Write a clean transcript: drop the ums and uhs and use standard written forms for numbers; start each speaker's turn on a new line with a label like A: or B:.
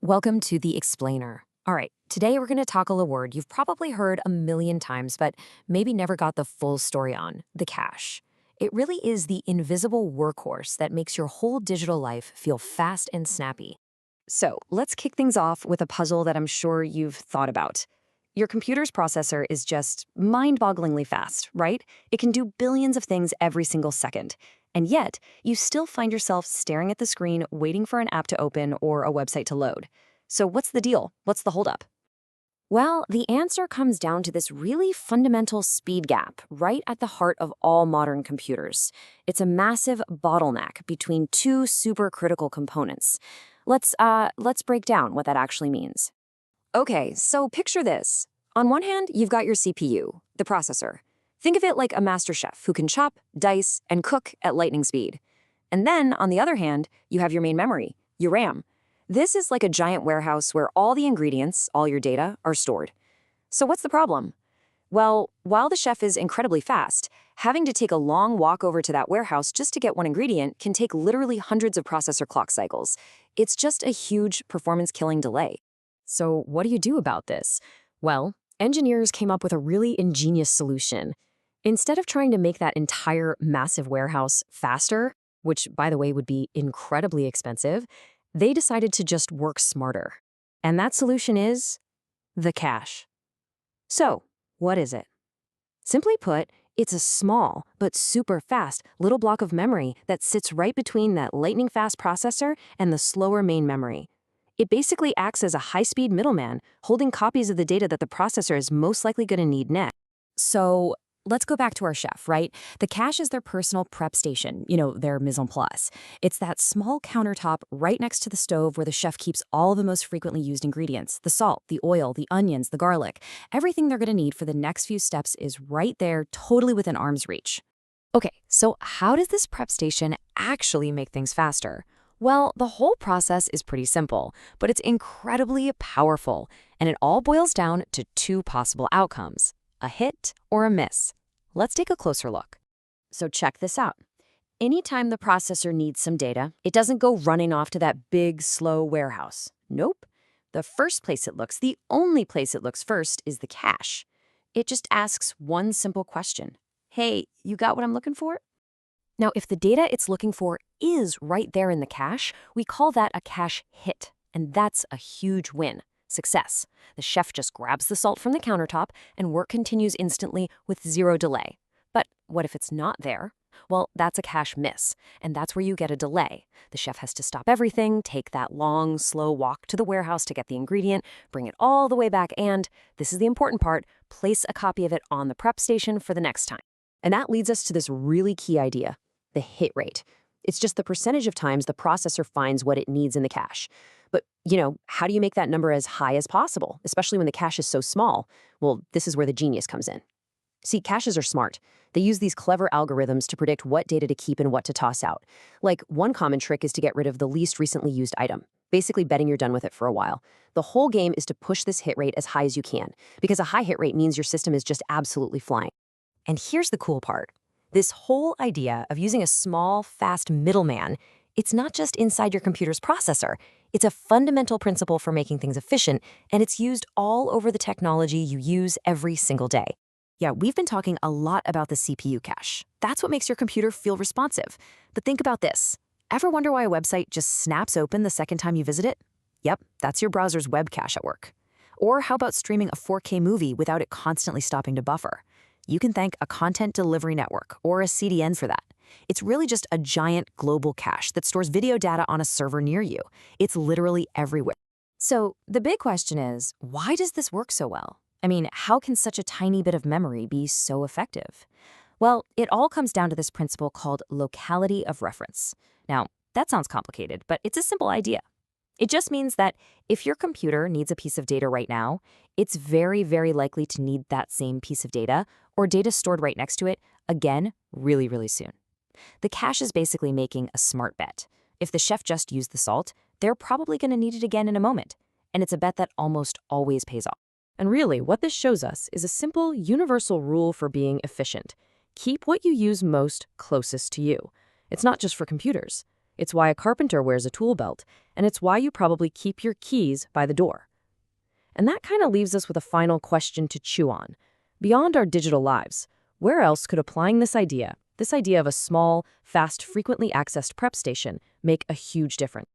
A: Welcome to The Explainer. All right, today we're going to tackle a word you've probably heard a million times, but maybe never got the full story on, the cache. It really is the invisible workhorse that makes your whole digital life feel fast and snappy. So let's kick things off with a puzzle that I'm sure you've thought about. Your computer's processor is just mind-bogglingly fast, right? It can do billions of things every single second. And yet, you still find yourself staring at the screen waiting for an app to open or a website to load. So what's the deal? What's the holdup? Well, the answer comes down to this really fundamental speed gap right at the heart of all modern computers. It's a massive bottleneck between two supercritical components. Let's break down what that actually means. Okay, so picture this. On one hand, you've got your CPU, the processor. Think of it like a master chef who can chop, dice, and cook at lightning speed. And then, on the other hand, you have your main memory, your RAM. This is like a giant warehouse where all the ingredients, all your data, are stored. So what's the problem? Well, while the chef is incredibly fast, having to take a long walk over to that warehouse just to get one ingredient can take literally hundreds of processor clock cycles. It's just a huge performance-killing delay. So what do you do about this? Well, engineers came up with a really ingenious solution. Instead of trying to make that entire massive warehouse faster, which, by the way, would be incredibly expensive, they decided to just work smarter. And that solution is the cache. So, what is it? Simply put, it's a small but super fast little block of memory that sits right between that lightning-fast processor and the slower main memory. It basically acts as a high-speed middleman, holding copies of the data that the processor is most likely going to need next. So let's go back to our chef, right? The cache is their personal prep station, their mise en place. It's that small countertop right next to the stove where the chef keeps all the most frequently used ingredients, the salt, the oil, the onions, the garlic. Everything they're going to need for the next few steps is right there, totally within arm's reach. Okay, so how does this prep station actually make things faster? Well, the whole process is pretty simple, but it's incredibly powerful, and it all boils down to two possible outcomes, a hit or a miss. Let's take a closer look. So check this out. Anytime the processor needs some data, it doesn't go running off to that big, slow warehouse. Nope. The first place it looks, the only place it looks first, is the cache. It just asks one simple question. Hey, you got what I'm looking for? Now, if the data it's looking for is right there in the cache, we call that a cache hit, and that's a huge win. Success. The chef just grabs the salt from the countertop and work continues instantly with zero delay. But what if it's not there? Well, that's a cache miss, and that's where you get a delay. The chef has to stop everything, take that long, slow walk to the warehouse to get the ingredient, bring it all the way back, and, this is the important part, place a copy of it on the prep station for the next time. And that leads us to this really key idea. The hit rate. It's just the percentage of times the processor finds what it needs in the cache. But, how do you make that number as high as possible, especially when the cache is so small? Well, this is where the genius comes in. See, caches are smart. They use these clever algorithms to predict what data to keep and what to toss out. Like, one common trick is to get rid of the least recently used item, basically betting you're done with it for a while. The whole game is to push this hit rate as high as you can, because a high hit rate means your system is just absolutely flying. And here's the cool part. This whole idea of using a small, fast middleman, it's not just inside your computer's processor. It's a fundamental principle for making things efficient, and it's used all over the technology you use every single day. Yeah, we've been talking a lot about the CPU cache. That's what makes your computer feel responsive. But think about this. Ever wonder why a website just snaps open the second time you visit it? Yep, that's your browser's web cache at work. Or how about streaming a 4K movie without it constantly stopping to buffer? You can thank a content delivery network or a CDN for that. It's really just a giant global cache that stores video data on a server near you. It's literally everywhere. So the big question is, why does this work so well? I mean, how can such a tiny bit of memory be so effective? Well, it all comes down to this principle called locality of reference. Now, that sounds complicated, but it's a simple idea. It just means that if your computer needs a piece of data right now, it's very, very likely to need that same piece of data or data stored right next to it again really, really soon. The cache is basically making a smart bet. If the chef just used the salt, they're probably going to need it again in a moment. And it's a bet that almost always pays off. And really, what this shows us is a simple, universal rule for being efficient. Keep what you use most closest to you. It's not just for computers.
B: It's why a carpenter wears a tool belt, and it's why you probably keep your keys by the door. And that kind of leaves us with a final question to chew on. Beyond our digital lives, where else could applying this idea of a small, fast, frequently accessed prep station, make a huge difference?